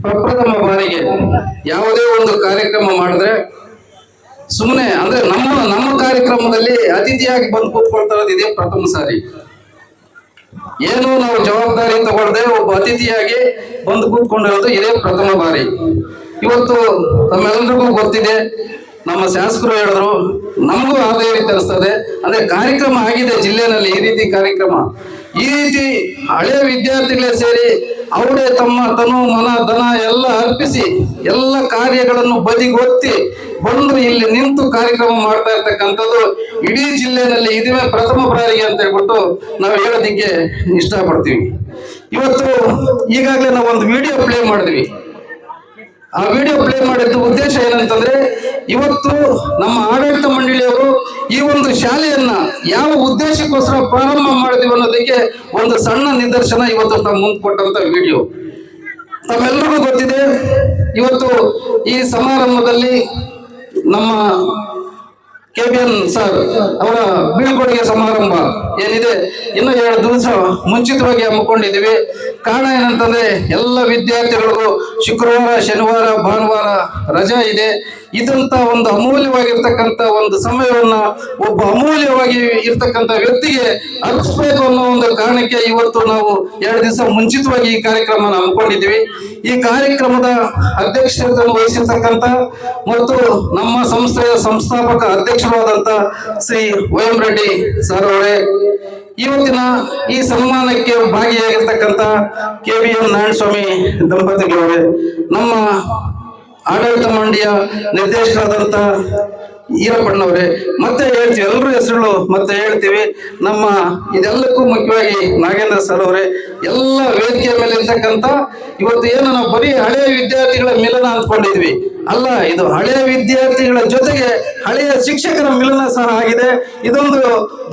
ಪ್ರಪ್ರಥಮ ಬಾರಿಗೆ ಯಾವುದೇ ಒಂದು ಕಾರ್ಯಕ್ರಮ ಮಾಡಿದ್ರೆ ಸುಮ್ಮನೆ ಅಂದ್ರೆ ನಮ್ಮ ಕಾರ್ಯಕ್ರಮದಲ್ಲಿ ಅತಿಥಿಯಾಗಿ ಬಂದು ಕೂತ್ಕೊಳ್ತಾ ಇರೋದು ಇದೇ ಪ್ರಥಮ ಸಾರಿ. ಏನು ನಾವು ಜವಾಬ್ದಾರಿ ತಗೊಳ್ಳದೆ ಒಬ್ಬ ಅತಿಥಿಯಾಗಿ ಬಂದು ಕೂತ್ಕೊಂಡಿರೋದು ಇದೇ ಪ್ರಥಮ ಬಾರಿ. ಇವತ್ತು ತಮ್ಮೆಲ್ಲರಿಗೂ ಗೊತ್ತಿದೆ, ನಮ್ಮ ಶಾಸಕರು ಹೇಳಿದ್ರು, ನಮಗೂ ಅದೇ ರೀತಿ ಅನಿಸ್ತದೆ. ಅಂದ್ರೆ ಕಾರ್ಯಕ್ರಮ ಆಗಿದೆ ಜಿಲ್ಲೆನಲ್ಲಿ ಈ ರೀತಿ ಕಾರ್ಯಕ್ರಮ, ಈ ರೀತಿ ಹಳೆಯ ವಿದ್ಯಾರ್ಥಿಗಳೇ ಸೇರಿ ಅವರೇ ತಮ್ಮ ತನು ಮನ ಧನ ಎಲ್ಲ ಅರ್ಪಿಸಿ ಎಲ್ಲ ಕಾರ್ಯಗಳನ್ನು ಬದಿಗೊತ್ತಿ ಬಂದು ಇಲ್ಲಿ ನಿಂತು ಕಾರ್ಯಕ್ರಮ ಮಾಡ್ತಾ ಇರ್ತಕ್ಕಂಥದ್ದು ಇಡೀ ಜಿಲ್ಲೆಯಲ್ಲಿ ಇದುವೇ ಪ್ರಥಮ ಬಾರಿಗೆ ಅಂತ ಹೇಳ್ಬಿಟ್ಟು ನಾವು ಹೇಳೋದಿಕ್ಕೆ ಇಷ್ಟಪಡ್ತೀವಿ. ಇವತ್ತು ಈಗಾಗಲೇ ನಾವು ಒಂದು ವಿಡಿಯೋ ಪ್ಲೇ ಮಾಡಿದ್ವಿ. ಆ ವಿಡಿಯೋ ಪ್ಲೇ ಮಾಡಿದ ಉದ್ದೇಶ ಏನಂತಂದ್ರೆ, ಇವತ್ತು ನಮ್ಮ ಆಡಳಿತ ಮಂಡಳಿಯವರು ಈ ಒಂದು ಶಾಲೆಯನ್ನ ಯಾವ ಉದ್ದೇಶಕ್ಕೋಸ್ಕರ ಪ್ರಾರಂಭ ಮಾಡಿದ್ವಿ ಅನ್ನೋದಕ್ಕೆ ಒಂದು ಸಣ್ಣ ನಿದರ್ಶನ ಇವತ್ತು ನಾವು ಮುಂದೆ ಕೊಟ್ಟಂತ ವಿಡಿಯೋ. ತಮ್ಮೆಲ್ಲರಿಗೂ ಗೊತ್ತಿದೆ, ಇವತ್ತು ಈ ಸಮಾರಂಭದಲ್ಲಿ ನಮ್ಮ KBN ಸರ್ ಅವರ ಬೀಳ್ಕೊಡುಗೆ ಸಮಾರಂಭ ಏನಿದೆ ಇನ್ನು 2 ದಿವಸ ಮುಂಚಿತವಾಗಿ ಹಮ್ಮಿಕೊಂಡಿದ್ದೀವಿ. ಕಾರಣ ಏನಂತಂದ್ರೆ, ಎಲ್ಲ ವಿದ್ಯಾರ್ಥಿಗಳಿಗೂ ಶುಕ್ರವಾರ, ಶನಿವಾರ, ಭಾನುವಾರ ರಜಾ ಇದೆ. ಇದಂತ ಒಂದು ಅಮೂಲ್ಯವಾಗಿರ್ತಕ್ಕಂಥ ಒಂದು ಸಮಯವನ್ನ ಒಬ್ಬ ಅಮೂಲ್ಯವಾಗಿ ಇರ್ತಕ್ಕಂಥ ವ್ಯಕ್ತಿಗೆ ಅರ್ಪಿಸ್ಬೇಕು ಅನ್ನೋ ಒಂದು ಕಾರಣಕ್ಕೆ ಇವತ್ತು ನಾವು 2 ದಿವಸ ಮುಂಚಿತವಾಗಿ ಈ ಕಾರ್ಯಕ್ರಮ ಹಮ್ಮಿಕೊಂಡಿದ್ದೀವಿ. ಈ ಕಾರ್ಯಕ್ರಮದ ಅಧ್ಯಕ್ಷತೆಯನ್ನು ವಹಿಸಿರ್ತಕ್ಕಂಥ ಮತ್ತು ನಮ್ಮ ಸಂಸ್ಥೆಯ ಸಂಸ್ಥಾಪಕ ಅಧ್ಯಕ್ಷರಾದಂತ ಶ್ರೀ OM ರೆಡ್ಡಿ ಸರ್ ಅವರೇ, ಇವತ್ತಿನ ಈ ಸನ್ಮಾನಕ್ಕೆ ಭಾಗಿಯಾಗಿರ್ತಕ್ಕಂಥ KBN ನಾರಾಯಣಸ್ವಾಮಿ ದಂಪತಿಗಳವರೇ, ನಮ್ಮ ಆಡಳಿತ ಮಂಡಳಿಯ ನಿರ್ದೇಶಕರಾದಂತ ಈರಪ್ಪಣ್ಣವರೇ, ಮತ್ತೆ ಹೇಳ್ತೀವಿ ಎಲ್ಲರೂ ಹೆಸರುಗಳು ಮತ್ತೆ ಹೇಳ್ತೀವಿ. ನಮ್ಮ ಇದೆಲ್ಲಕ್ಕೂ ಮುಖ್ಯವಾಗಿ ನಾಗೇಂದ್ರ ಸರ್ ಅವರೇ, ಎಲ್ಲ ವೇದಿಕೆಯ ಮೇಲೆ ಇರ್ತಕ್ಕಂಥ ಇವತ್ತು ಏನು ನಾವು ಬರೀ ಹಳೆಯ ವಿದ್ಯಾರ್ಥಿಗಳ ಮಿಲನ ಅಂದ್ಕೊಂಡಿದ್ವಿ, ಅಲ್ಲ, ಇದು ಹಳೆಯ ವಿದ್ಯಾರ್ಥಿಗಳ ಜೊತೆಗೆ ಹಳೆಯ ಶಿಕ್ಷಕರ ಮಿಲನ ಸಹ ಆಗಿದೆ. ಇದೊಂದು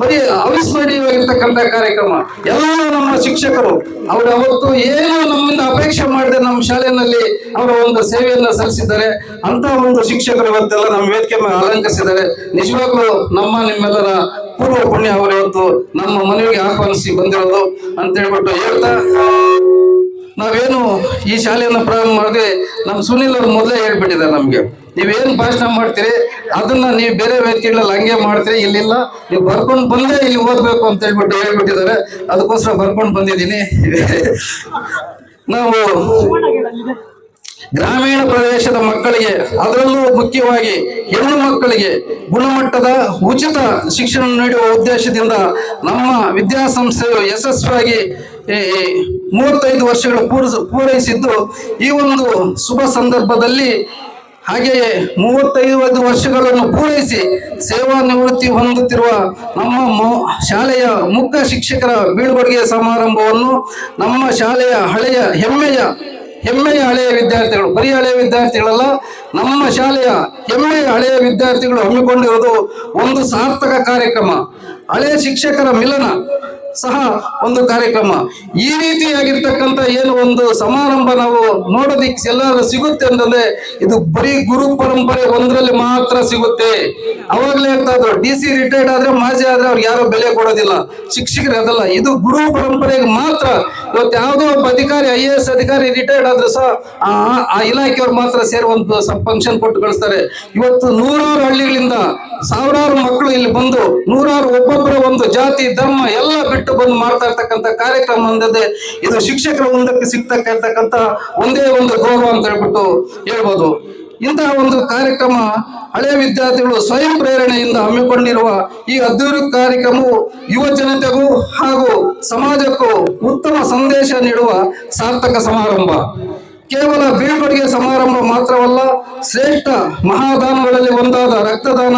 ಬರೀ ಅವಿಸ್ಮರಣೀಯವಾಗಿರ್ತಕ್ಕಂಥ ಕಾರ್ಯಕ್ರಮ. ಎಲ್ಲ ನಮ್ಮ ಶಿಕ್ಷಕರು ಅವರು ಅವತ್ತು ಏನು ನಮ್ಮಿಂದ ಅಪೇಕ್ಷೆ ಮಾಡದೆ ನಮ್ಮ ಶಾಲೆಯಲ್ಲಿ ಅವರ ಒಂದು ಸೇವೆಯನ್ನ ಸಲ್ಲಿಸಿದ್ದಾರೆ. ಅಂತ ಒಂದು ಶಿಕ್ಷಕರು ಇವತ್ತೆಲ್ಲ ನಮ್ಮ ವೇದಿಕೆ ಮೇಲೆ ಅಲಂಕರಿಸಿದ್ದಾರೆ. ನಿಜವಾಗ್ಲೂ ನಿಮ್ಮೆಲ್ಲರ ಪೂರ್ವ ಪುಣ್ಯ ಅವರು ಇವತ್ತು ನಮ್ಮ ಮನೆಗೆ ಆಹ್ವಾನಿಸಿ ಬಂದಿರೋದು ಅಂತ ಹೇಳ್ಬಿಟ್ಟು ಹೇಳ್ತಾ, ನಾವೇನು ಈ ಶಾಲೆಯನ್ನು ಪ್ರಾರಂಭ ಮಾಡಿದ್ರೆ ನಮ್ಮ ಸುನಿಲ್ ಅವರು ಮೊದಲೇ ಹೇಳ್ಬಿಟ್ಟಿದ್ದಾರೆ, ನಮ್ಗೆ ನೀವೇನು ಭಾಷಣ ಮಾಡ್ತೀರಿ ಅದನ್ನ ನೀವು ಬೇರೆ ವೇದಿಕೆಗಳಲ್ಲಿ ಹಂಗೆ ಮಾಡ್ತೀರಿ, ಇಲ್ಲಿಲ್ಲ ನೀವು ಬರ್ಕೊಂಡು ಬಂದೇ ಇಲ್ಲಿ ಓದ್ಬೇಕು ಅಂತ ಹೇಳ್ಬಿಟ್ಟಿದ್ದಾರೆ. ಅದಕ್ಕೋಸ್ಕರ ಬರ್ಕೊಂಡು ಬಂದಿದ್ದೀನಿ. ನಾವು ಗ್ರಾಮೀಣ ಪ್ರದೇಶದ ಮಕ್ಕಳಿಗೆ, ಅದರಲ್ಲೂ ಮುಖ್ಯವಾಗಿ ಹೆಣ್ಣು ಮಕ್ಕಳಿಗೆ ಗುಣಮಟ್ಟದ ಉಚಿತ ಶಿಕ್ಷಣ ನೀಡುವ ಉದ್ದೇಶದಿಂದ ನಮ್ಮ ವಿದ್ಯಾಸಂಸ್ಥೆಯು ಯಶಸ್ವಿಯಾಗಿ 35 ವರ್ಷಗಳು ಪೂರೈಸಿದ್ದು ಈ ಒಂದು ಶುಭ ಸಂದರ್ಭದಲ್ಲಿ, ಹಾಗೆಯೇ 35 ವರ್ಷಗಳನ್ನು ಪೂರೈಸಿ ಸೇವಾ ನಿವೃತ್ತಿ ಹೊಂದುತ್ತಿರುವ ನಮ್ಮ ಶಾಲೆಯ ಮುಖ್ಯ ಶಿಕ್ಷಕರ ಬೀಳ್ಕೊಡುಗೆ ಸಮಾರಂಭವನ್ನು ನಮ್ಮ ಶಾಲೆಯ ಹೆಮ್ಮೆಯ ಹಳೆಯ ವಿದ್ಯಾರ್ಥಿಗಳು, ಬರೀ ಹಳೆಯ ವಿದ್ಯಾರ್ಥಿಗಳಲ್ಲ, ನಮ್ಮ ಶಾಲೆಯ ಹೆಮ್ಮೆಯ ಹಳೆಯ ವಿದ್ಯಾರ್ಥಿಗಳು ಹಮ್ಮಿಕೊಂಡಿರುವುದು ಒಂದು ಸಾರ್ಥಕ ಕಾರ್ಯಕ್ರಮ. ಹಳೆಯ ಶಿಕ್ಷಕರ ಮಿಲನ ಸಹ ಒಂದು ಕಾರ್ಯಕ್ರಮ. ಈ ರೀತಿಯಾಗಿರ್ತಕ್ಕಂಥ ಏನು ಒಂದು ಸಮಾರಂಭ ನಾವು ನೋಡೋದಿಕ್ಕೆ ಎಲ್ಲರೂ ಸಿಗುತ್ತೆ ಅಂತಂದ್ರೆ, ಇದು ಬರೀ ಗುರು ಪರಂಪರೆ ಒಂದರಲ್ಲಿ ಮಾತ್ರ ಸಿಗುತ್ತೆ. ಅವಾಗಲೇ ಹೇಳ್ತಾ ಇದ್ರು, DC ರಿಟೈರ್ಡ್ ಆದ್ರೆ, ಮಾಜಿ ಆದ್ರೆ ಅವ್ರಿಗೆ ಯಾರೋ ಬೆಲೆ ಕೊಡೋದಿಲ್ಲ, ಶಿಕ್ಷಕರಿಗೆ ಅದಲ್ಲ, ಇದು ಗುರು ಪರಂಪರೆಗೆ ಮಾತ್ರ. ಇವತ್ತು ಯಾವುದೋ ಒಬ್ಬ ಅಧಿಕಾರಿ, IAS ಅಧಿಕಾರಿ ರಿಟೈರ್ಡ್ ಆದ್ರೂ ಸಹ ಆ ಇಲಾಖೆಯವ್ರು ಮಾತ್ರ ಸೇರಿ ಒಂದು ಫಂಕ್ಷನ್ ಕೊಟ್ಟು ಕಳಿಸ್ತಾರೆ. ಇವತ್ತು 100 ಹಳ್ಳಿಗಳಿಂದ ಸಾವಿರಾರು ಮಕ್ಕಳು ಇಲ್ಲಿ ಬಂದು, 100 ಒಬ್ಬೊಬ್ಬರ ಒಂದು ಜಾತಿ ಧರ್ಮ ಎಲ್ಲ ಬಿಟ್ಟು ಬಂದು ಮಾಡ್ತಾ ಇರ್ತಕ್ಕಂಥ ಕಾರ್ಯಕ್ರಮ ಅಂದದೆ ಇದು ಶಿಕ್ಷಕರ ಮುಂದಕ್ಕೆ ಸಿಗ್ತಕ್ಕಂಥ ಒಂದೇ ಒಂದು ಗೌರವ ಅಂತ ಹೇಳ್ಬಿಟ್ಟು ಹೇಳ್ಬೋದು. ಇಂತಹ ಒಂದು ಕಾರ್ಯಕ್ರಮ ಹಳೆಯ ವಿದ್ಯಾರ್ಥಿಗಳು ಸ್ವಯಂ ಪ್ರೇರಣೆಯಿಂದ ಹಮ್ಮಿಕೊಂಡಿರುವ ಈ ಅದ್ಭುತ ಕಾರ್ಯಕ್ರಮವು ಯುವ ಜನತೆಗೂ ಹಾಗೂ ಸಮಾಜಕ್ಕೂ ಉತ್ತಮ ಸಂದೇಶ ನೀಡುವ ಸಾರ್ಥಕ ಸಮಾರಂಭ. ಕೇವಲ ಬೀಳ್ಕೊಡುಗೆ ಸಮಾರಂಭ ಮಾತ್ರವಲ್ಲ, ಶ್ರೇಷ್ಠ ಮಹಾದಾನಗಳಲ್ಲಿ ಒಂದಾದ ರಕ್ತದಾನ,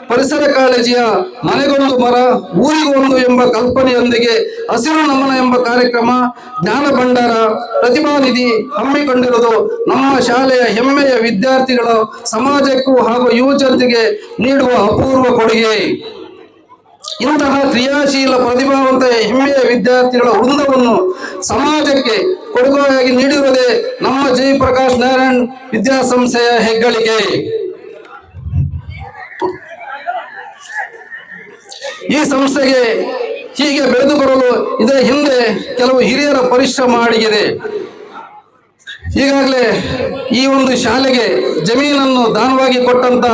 ಪರಿಸರ ಕಾಳಜಿಯ ಮನೆಗೊಂದು ಮರ ಊರಿಗೊಂದು ಎಂಬ ಕಲ್ಪನೆಯೊಂದಿಗೆ ಹಸಿರು ನಮನ ಎಂಬ ಕಾರ್ಯಕ್ರಮ, ಜ್ಞಾನ ಭಂಡಾರ, ಪ್ರತಿಭಾನಿಧಿ ಹಮ್ಮಿಕೊಂಡಿರುವುದು ನಮ್ಮ ಶಾಲೆಯ ಹೆಮ್ಮೆಯ ವಿದ್ಯಾರ್ಥಿಗಳ ಸಮಾಜಕ್ಕೂ ಹಾಗೂ ಯುವ ಜನತೆಗೆ ನೀಡುವ ಅಪೂರ್ವ ಕೊಡುಗೆ. ಇಂತಹ ಕ್ರಿಯಾಶೀಲ ಪ್ರತಿಭಾವಂತ ಹೆಮ್ಮೆಯ ವಿದ್ಯಾರ್ಥಿಗಳ ವೃಂದವನ್ನು ಸಮಾಜಕ್ಕೆ ಕೊಡುಗೆಯಾಗಿ ನೀಡಿರುವುದೇ ನಮ್ಮ ಜಯಪ್ರಕಾಶ್ ನಾರಾಯಣ್ ವಿದ್ಯಾಸಂಸ್ಥೆಯ ಹೆಗ್ಗಳಿಕೆ. ಈ ಸಂಸ್ಥೆಗೆ ಹೀಗೆ ಬೆಳೆದು ಬರಲು ಇದರ ಹಿಂದೆ ಕೆಲವು ಹಿರಿಯರ ಪರಿಶ್ರಮ ಅಡಗಿದೆ. ಈಗಾಗಲೇ ಈ ಒಂದು ಶಾಲೆಗೆ ಜಮೀನನ್ನು ದಾನವಾಗಿ ಕೊಟ್ಟಂತ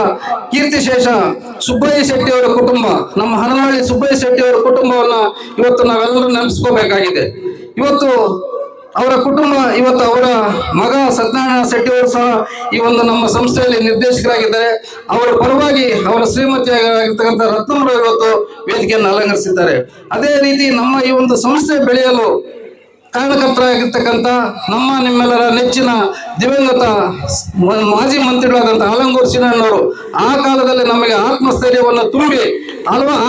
ಕೀರ್ತಿಶೇಷ ಸುಬ್ಬಯ್ಯ ಶೆಟ್ಟಿ ಅವರ ಕುಟುಂಬ, ನಮ್ಮ ಹನನಹಳ್ಳಿ ಸುಬ್ಬಯ್ಯ ಶೆಟ್ಟಿ ಅವರ ಕುಟುಂಬವನ್ನ ಇವತ್ತು ನಾವೆಲ್ಲರೂ ನೆನೆಸ್ಕೋಬೇಕಾಗಿದೆ. ಇವತ್ತು ಅವರ ಕುಟುಂಬ, ಇವತ್ತು ಅವರ ಮಗ ಸತ್ಯನಾರಾಯಣ ಶೆಟ್ಟಿ ಅವರು ಸಹ ಈ ಒಂದು ನಮ್ಮ ಸಂಸ್ಥೆಯಲ್ಲಿ ನಿರ್ದೇಶಕರಾಗಿದ್ದಾರೆ. ಅವರ ಪರವಾಗಿ ಅವರ ಶ್ರೀಮತಿಯಾಗಿರ್ತಕ್ಕಂಥ ರತ್ನಮ್ಮರು ಇವತ್ತು ವೇದಿಕೆಯನ್ನು ಅಲಂಕರಿಸಿದ್ದಾರೆ. ಅದೇ ರೀತಿ ನಮ್ಮ ಈ ಒಂದು ಸಂಸ್ಥೆ ಬೆಳೆಯಲು ಕಾರಣಕರ್ತರಾಗಿರ್ತಕ್ಕಂಥ ನಮ್ಮ ನಿಮ್ಮೆಲ್ಲರ ನೆಚ್ಚಿನ ದಿವಂಗತ ಮಾಜಿ ಮಂತ್ರಿಗಳಾದಂಥ ಆಲಂಗೂರು ಸೀನಣ್ಣವರು ಆ ಕಾಲದಲ್ಲಿ ನಮಗೆ ಆತ್ಮಸ್ಥೈರ್ಯವನ್ನು ತುಂಬಿ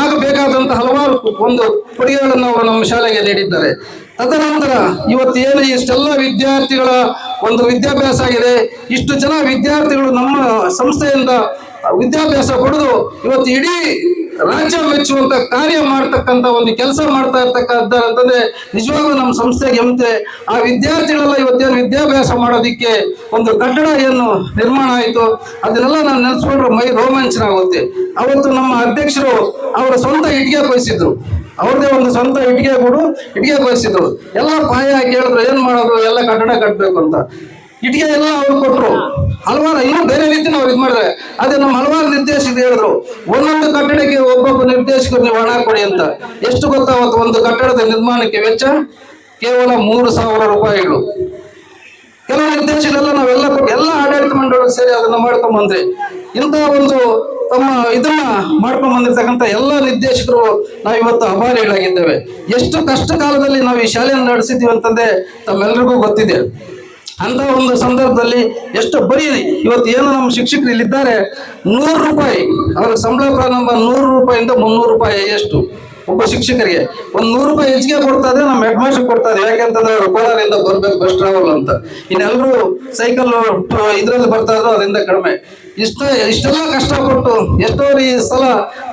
ಆಗಬೇಕಾದಂಥ ಹಲವಾರು ಒಂದು ಕೊಡುಗೆಗಳನ್ನು ಅವರು ನಮ್ಮ ಶಾಲೆಗೆ ನೀಡಿದ್ದಾರೆ. ತದನಂತರ ಇವತ್ತು ಏನು ಇಷ್ಟೆಲ್ಲ ವಿದ್ಯಾರ್ಥಿಗಳ ಒಂದು ವಿದ್ಯಾಭ್ಯಾಸ ಆಗಿದೆ, ಇಷ್ಟು ಜನ ವಿದ್ಯಾರ್ಥಿಗಳು ನಮ್ಮ ಸಂಸ್ಥೆಯಿಂದ ವಿದ್ಯಾಭ್ಯಾಸ ಪಡೆದು ಇವತ್ತು ಇಡೀ ರಾಜ್ಯ ಮೆಚ್ಚುವಂತ ಕಾರ್ಯ ಮಾಡ್ತಕ್ಕಂಥ ಒಂದು ಕೆಲಸ ಮಾಡ್ತಾ ಇರ್ತಕ್ಕಂಥದ್ದಂತಂದ್ರೆ ನಿಜವಾಗ್ಲೂ ನಮ್ಮ ಸಂಸ್ಥೆಗೆ ಎಂತೆ ಆ ವಿದ್ಯಾರ್ಥಿಗಳೆಲ್ಲ ಇವತ್ತೇನು ವಿದ್ಯಾಭ್ಯಾಸ ಮಾಡೋದಿಕ್ಕೆ ಒಂದು ಕಟ್ಟಡ ಏನು ನಿರ್ಮಾಣ ಆಯಿತು, ಅದನ್ನೆಲ್ಲ ನಾನು ನೆನೆಸ್ಕೊಂಡ್ರೆ ಮೈ ರೋಮಾಂಚನ ಆಗುತ್ತೆ. ಅವತ್ತು ನಮ್ಮ ಅಧ್ಯಕ್ಷರು ಅವರ ಸ್ವಂತ ಇಟ್ಟಿಗೆ ಕೊಯ್ಸಿದ್ರು, ಅವ್ರದೇ ಒಂದು ಸ್ವಂತ ಇಟ್ಟಿಗೆ ಕೊಯ್ಸಿದ್ರು. ಎಲ್ಲ ಪಾಯ ಕೇಳಿದ್ರು ಏನ್ ಮಾಡೋದು, ಎಲ್ಲ ಕಟ್ಟಡ ಕಟ್ಟಬೇಕು ಅಂತ. ಇಟ್ಟಿಗೆ ಎಲ್ಲ ಅವ್ರು ಕೊಟ್ರು. ಹಲವಾರು ಇನ್ನೂ ಬೇರೆ ರೀತಿ ನಾವು ಇದು ಮಾಡಿದ್ರೆ ಅದೇ ನಮ್ಮ ಹಲವಾರು ನಿರ್ದೇಶಕರು ಹೇಳಿದ್ರು, ಒಂದೊಂದು ಕಟ್ಟಡಕ್ಕೆ ಒಬ್ಬೊಬ್ಬ ನಿರ್ದೇಶಕರು ನೀವು ಹಣ ಕೊಡಿ ಅಂತ. ಎಷ್ಟು ಗೊತ್ತಾವತ್ತು ಒಂದು ಕಟ್ಟಡದ ನಿರ್ಮಾಣಕ್ಕೆ ವೆಚ್ಚ ಕೇವಲ 3,000 ರೂಪಾಯಿಗಳು. ಕೆಲವು ನಿರ್ದೇಶಕರೆಲ್ಲ ನಾವೆಲ್ಲ ಕೊಟ್ಟು ಎಲ್ಲ ಆಡಳಿತ ಮಂಡಳಿ ಸೇರಿ ಅದನ್ನ ಮಾಡ್ಕೊಂಡ್ ಬಂದ್ರಿ. ಇಂಥ ಒಂದು ತಮ್ಮ ಇದನ್ನ ಮಾಡ್ಕೊಂಡ್ ಬಂದಿರ್ತಕ್ಕಂಥ ಎಲ್ಲ ನಿರ್ದೇಶಕರು ನಾವು ಇವತ್ತು ಅಭಾರಿಗಳಾಗಿದ್ದೇವೆ. ಎಷ್ಟು ಕಷ್ಟ ಕಾಲದಲ್ಲಿ ನಾವು ಈ ಶಾಲೆಯನ್ನು ನಡೆಸಿದ್ದೀವಿ ಅಂತಂದ್ರೆ ತಮ್ಮೆಲ್ಲರಿಗೂ ಗೊತ್ತಿದೆ. ಅಂತ ಒಂದು ಸಂದರ್ಭದಲ್ಲಿ ಎಷ್ಟು ಬರೀ ಇವತ್ತು ಏನು ನಮ್ಮ ಶಿಕ್ಷಕರು ಇಲ್ಲಿದ್ದಾರೆ, 100 ರೂಪಾಯಿ ಅವ್ರ ಸಂಬಳ ಪ್ರಾರಂಭ 100 ರೂಪಾಯಿಂದ 300 ರೂಪಾಯಿ ಎಷ್ಟು ಒಬ್ಬ ಶಿಕ್ಷಕರಿಗೆ. ಒಂದು 100 ರೂಪಾಯಿ ಹೆಚ್ಚಿಗೆ ಕೊಡ್ತಾ ಇದೆ ನಮ್ಮ ಹೆಡ್ ಮಾಸ್ಟರ್ ಕೊಡ್ತಾ ಇದೆ. ಯಾಕೆಂತಂದ್ರೆ ಅವರು ಕೋಲಾರಿಂದ ಬರ್ಬೇಕು ಬಸ್ ಟ್ರಾವೆಲ್ ಅಂತ. ಇನ್ನೆಲ್ಲರೂ ಸೈಕಲ್ ಇದ್ರಲ್ಲಿ ಬರ್ತಾ ಇದ್ರು, ಅದರಿಂದ ಕಡಿಮೆ. ಇಷ್ಟೆಲ್ಲ ಕಷ್ಟಪಟ್ಟು ಎಷ್ಟೋ ಈ ಸಲ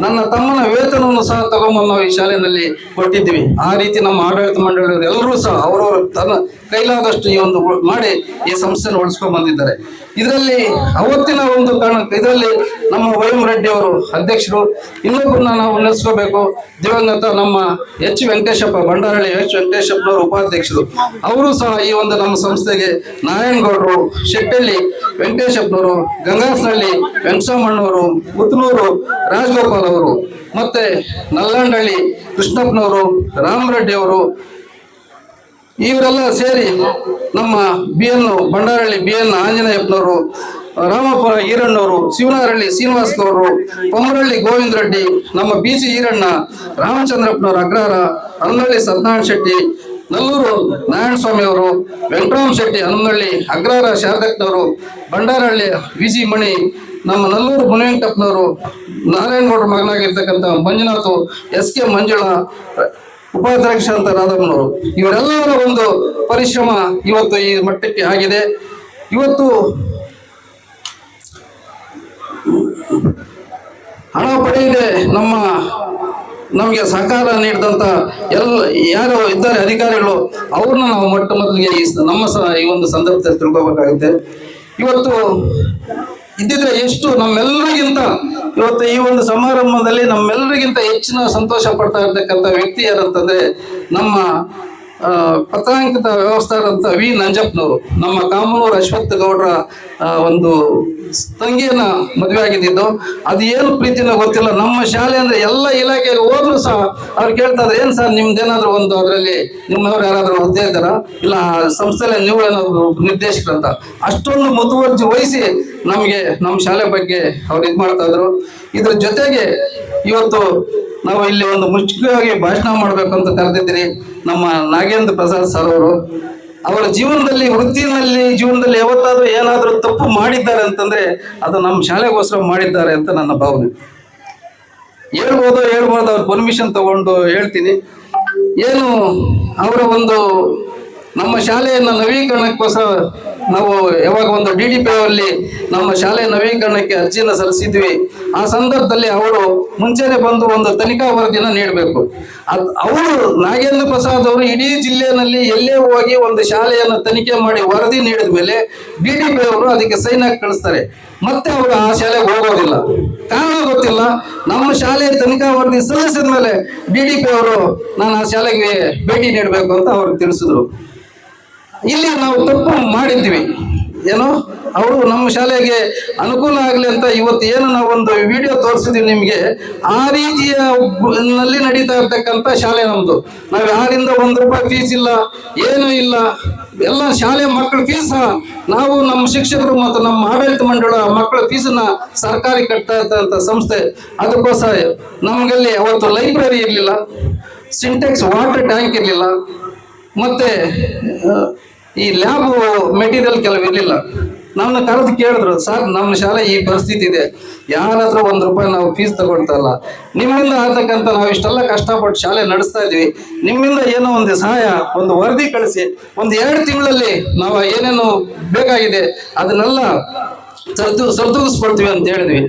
ನನ್ನ ತಮ್ಮನ ವೇತನವನ್ನು ಸಹ ತಗೊಂಬಂದು ನಾವು ಈ ಶಾಲೆಯಲ್ಲಿ ಕೊಟ್ಟಿದ್ದೀವಿ. ಆ ರೀತಿ ನಮ್ಮ ಆಡಳಿತ ಮಂಡಳಿಯವರು ಎಲ್ಲರೂ ಸಹ ಅವರವರು ತನ್ನ ಕೈಲಾದಷ್ಟು ಈ ಒಂದು ಮಾಡಿ ಈ ಸಂಸ್ಥೆನ ಉಳಿಸ್ಕೊಂಡ್ ಬಂದಿದ್ದಾರೆ. ಇದರಲ್ಲಿ ಅವತ್ತಿನ ಒಂದು ಕಾರಣಕ್ಕೆ ಇದರಲ್ಲಿ ನಮ್ಮ ವೈಎಂ ರೆಡ್ಡಿ ಅವರು ಅಧ್ಯಕ್ಷರು, ಇನ್ನೊಬ್ಬರನ್ನ ನಾವು ನೆಲೆಸ್ಕೋಬೇಕು, ದಿವಂಗತ ನಮ್ಮ ಎಚ್ ವೆಂಕಟೇಶಪ್ಪ ಬಂಡಾರಳ್ಳಿ ವೆಂಕಟೇಶಪ್ಪನವರು ಉಪಾಧ್ಯಕ್ಷರು, ಅವರು ಸಹ ಈ ಒಂದು ನಮ್ಮ ಸಂಸ್ಥೆಗೆ ನಾರಾಯಣಗೌಡರು, ಶೆಟ್ಟಳ್ಳಿ ವೆಂಕಟೇಶಪ್ಪನವರು, ಗಂಗಾಸನಹಳ್ಳಿ ವೆಂಕಟರಾಮಣ್ಣವರು, ಮುತ್ತನೂರು ರಾಜಗೋಪಾಲ್ ಅವರು, ಮತ್ತೆ ನಲ್ಲಂಡಹಳ್ಳಿ ಕೃಷ್ಣಪ್ಪನವರು, ರಾಮರೆಡ್ಡಿ ಅವರು, ಇವರೆಲ್ಲ ಸೇರಿ ನಮ್ಮ ಬಂಡಾರಹಳ್ಳಿ BN ಆಂಜನೇಯಪ್ಪನವರು, ರಾಮಪುರ ಈರಣ್ಣವರು, ಶಿವನಾರಹಳ್ಳಿ ಶ್ರೀನಿವಾಸನವರು, ಕೊಮರಹಳ್ಳಿ ಗೋವಿಂದ ರೆಡ್ಡಿ, ನಮ್ಮ BC ಈರಣ್ಣ, ರಾಮಚಂದ್ರಪ್ಪನವರು ಅಗ್ರಹಾರ, ಹನನಹಳ್ಳಿ ಸತ್ಯನಾರಾಯಣ ಶೆಟ್ಟಿ, ನಲ್ಲೂರು ನಾರಾಯಣ ಸ್ವಾಮಿ ಅವರು, ವೆಂಕಟರಾಮ ಶೆಟ್ಟಿ ಹನನಹಳ್ಳಿ ಅಗ್ರಹಾರ ಶಾರದಕ್ಕನವರು, ಬಂಡಾರಹಳ್ಳಿ VG ಮಣಿ, ನಮ್ಮ ನಲ್ಲೂರು ಮುನಿವೆಂಕಟಪ್ಪನವರು, ನಾರಾಯಣಗೌಡರ ಮಗನಾಗಿರ್ತಕ್ಕಂಥ ಮಂಜುನಾಥ್, SK ಮಂಜುಳಾ, ಉಪಾಧ್ಯಕ್ಷ ಅಂತ ರಾಧಮ್ಮನವರು, ಇವರೆಲ್ಲರ ಒಂದು ಪರಿಶ್ರಮ ಇವತ್ತು ಈ ಮಟ್ಟಕ್ಕೆ ಆಗಿದೆ. ಇವತ್ತು ಹಣ ಪಡೆಯದೆ ನಮಗೆ ಸಹಕಾರ ನೀಡಿದಂತ ಯಾರು ಇದ್ದಾರೆ ಅಧಿಕಾರಿಗಳು, ಅವ್ರನ್ನ ನಾವು ಮೊದಲಿಗೆ ಈ ಒಂದು ಸಂದರ್ಭದಲ್ಲಿ ತಿಳ್ಕೋಬೇಕಾಗುತ್ತೆ. ಇವತ್ತು ಇದ್ದಿದ್ರೆ ಎಷ್ಟು ನಮ್ಮೆಲ್ಲರಿಗಿಂತ ಇವತ್ತು ಈ ಒಂದು ಸಮಾರಂಭದಲ್ಲಿ ನಮ್ಮೆಲ್ಲರಿಗಿಂತ ಹೆಚ್ಚಿನ ಸಂತೋಷ ಪಡ್ತಾ ಇರ್ತಕ್ಕಂಥ ವ್ಯಕ್ತಿ ಯಾರಂತಂದ್ರೆ ನಮ್ಮ ಪತ್ರಾಂಕಿತ ವ್ಯವಸ್ಥಾದಂತ ವಿ ನಂಜಪ್ಪನವರು, ನಮ್ಮ ಕಾಮನೂರು ಅಶ್ವತ್ಥ ಗೌಡ್ರ ಒಂದು ತಂಗಿಯನ್ನ ಮದುವೆ ಆಗಿದ್ದು. ಅದು ಏನು ಪ್ರೀತಿನ ಗೊತ್ತಿಲ್ಲ. ನಮ್ಮ ಶಾಲೆ ಅಂದ್ರೆ ಎಲ್ಲ ಇಲಾಖೆಗೆ ಹೋದ್ರು ಸಹ ಅವ್ರು ಕೇಳ್ತಾ ಇದ್ರೆ, ಏನ್ ಸರ್ ನಿಮ್ದೇನಾದ್ರು ಒಂದು ಅದರಲ್ಲಿ ನಿಮ್ಮವ್ರು ಯಾರಾದ್ರೂ ಹುದ್ದೆ ಇದ್ದಾರ, ಇಲ್ಲ ಸಂಸ್ಥೆಯಲ್ಲಿ ನೀವು ಏನಾದ್ರು ನಿರ್ದೇಶಕರಂತ ಅಷ್ಟೊಂದು ಮುತುವರ್ಜಿ ವಹಿಸಿ ನಮಗೆ ನಮ್ಮ ಶಾಲೆ ಬಗ್ಗೆ ಅವ್ರು ಇದು ಮಾಡ್ತಾ ಇದ್ರು. ಇದ್ರ ಜೊತೆಗೆ ಇವತ್ತು ನಾವು ಇಲ್ಲಿ ಒಂದು ಮುಖ್ಯವಾಗಿ ಭಾಷಣ ಮಾಡ್ಬೇಕಂತ ಕರೆದಿದ್ದೀರಿ ನಮ್ಮ ನಾಗೇಂದ್ರ ಪ್ರಸಾದ್ ಸರ್ ಅವರು. ಅವರ ಜೀವನದಲ್ಲಿ ಯಾವತ್ತಾದ್ರೂ ಏನಾದ್ರೂ ತಪ್ಪು ಮಾಡಿದ್ದಾರೆ ಅಂತಂದ್ರೆ ಅದು ನಮ್ಮ ಶಾಲೆಗೋಸ್ಕರ ಮಾಡಿದ್ದಾರೆ ಅಂತ ನನ್ನ ಭಾವನೆ. ಹೇಳ್ಬೋದು ಅವ್ರ ಪರ್ಮಿಷನ್ ತಗೊಂಡು ಹೇಳ್ತೀನಿ. ಏನು ಅವರ ಒಂದು ನಮ್ಮ ಶಾಲೆಯನ್ನ ನವೀಕರಣಕ್ಕೋಸ್ಕರ ನಾವು ಯಾವಾಗ ಒಂದು DDP ಅಲ್ಲಿ ನಮ್ಮ ಶಾಲೆ ನವೀಕರಣಕ್ಕೆ ಅರ್ಜಿಯನ್ನು ಸಲ್ಲಿಸಿದ್ವಿ. ಆ ಸಂದರ್ಭದಲ್ಲಿ ಅವರು ಮುಂಚೆನೆ ಬಂದು ಒಂದು ತನಿಖಾ ವರದಿನ ನೀಡಬೇಕು. ಅವರು ನಾಗೇಂದ್ರ ಪ್ರಸಾದ್ ಅವರು ಇಡೀ ಜಿಲ್ಲೆಯಲ್ಲಿ ಎಲ್ಲೇ ಹೋಗಿ ಒಂದು ಶಾಲೆಯನ್ನು ತನಿಖೆ ಮಾಡಿ ವರದಿ ನೀಡಿದ ಮೇಲೆ DDP ಅವರು ಅದಕ್ಕೆ ಸೈನ್ ಹಾಕಿ ಕಳಿಸ್ತಾರೆ. ಮತ್ತೆ ಅವರು ಆ ಶಾಲೆಗೆ ಹೋಗೋದಿಲ್ಲ. ಕಾರಣ ಗೊತ್ತಿಲ್ಲ. ನಮ್ಮ ಶಾಲೆಯ ತನಿಖಾ ವರದಿ ಸಲ್ಲಿಸಿದ ಮೇಲೆ DDP ಅವರು ನಾನು ಆ ಶಾಲೆಗೆ ಭೇಟಿ ನೀಡಬೇಕು ಅಂತ ಅವ್ರಿಗೆ ತಿಳಿಸಿದ್ರು. ಇಲ್ಲಿ ನಾವು ತಪ್ಪು ಮಾಡಿದ್ವಿ. ಏನೋ ಅವರು ನಮ್ಮ ಶಾಲೆಗೆ ಅನುಕೂಲ ಆಗಲಿ ಅಂತ ಇವತ್ತು ಏನು ನಾವು ಒಂದು ವಿಡಿಯೋ ತೋರಿಸಿದೀವಿ ನಿಮ್ಗೆ, ಆ ರೀತಿಯ ನಲ್ಲಿ ನಡೀತಾ ಇರ್ತಕ್ಕಂಥ ಶಾಲೆ ನಮ್ದು. ನಾವು ಯಾರಿಂದ ₹1 ಫೀಸ್ ಇಲ್ಲ, ಏನೂ ಇಲ್ಲ. ಎಲ್ಲ ಶಾಲೆ ಮಕ್ಕಳ ಫೀಸ್ ನಾವು ನಮ್ಮ ಶಿಕ್ಷಕರು ಮತ್ತು ನಮ್ಮ ಆಡಳಿತ ಮಂಡಳ ಮಕ್ಕಳ ಫೀಸನ್ನ ಸರ್ಕಾರಿ ಕಟ್ತಾ ಇರ್ತಕ್ಕಂಥ ಸಂಸ್ಥೆ. ಅದಕ್ಕೋಸ್ಕರ ನಮಗಲ್ಲಿ ಅವತ್ತು ಲೈಬ್ರರಿ ಇರಲಿಲ್ಲ, ಸಿಂಟೆಕ್ಸ್ ವಾಟರ್ ಟ್ಯಾಂಕ್ ಇರಲಿಲ್ಲ, ಮತ್ತೆ ಈ ಲ್ಯಾಬ್ ಮೆಟೀರಿಯಲ್ ಕೆಲವು ಇರಲಿಲ್ಲ. ನನ್ನ ಕರೆದು ಕೇಳಿದ್ರು, ಸರ್ ನಮ್ಮ ಶಾಲೆ ಈ ಪರಿಸ್ಥಿತಿ ಇದೆ, ಯಾರ ಹತ್ರ ₹1 ನಾವು ಫೀಸ್ ತಗೊಳ್ತಾ ಇಲ್ಲ, ನಿಮ್ಮಿಂದ ಆಗ್ತಕ್ಕಂಥ ನಾವು ಇಷ್ಟೆಲ್ಲ ಕಷ್ಟಪಟ್ಟು ಶಾಲೆ ನಡೆಸ್ತಾ ಇದ್ವಿ, ನಿಮ್ಮಿಂದ ಏನೋ ಒಂದು ಸಹಾಯ, ಒಂದು ವರದಿ ಕಳಿಸಿ, ಒಂದು 2 ತಿಂಗಳಲ್ಲಿ ನಾವು ಏನೇನು ಬೇಕಾಗಿದೆ ಅದನ್ನೆಲ್ಲ ಸರಿದೂಗಿಸ್ಕೊಡ್ತೀವಿ ಅಂತ ಹೇಳಿದ್ವಿ.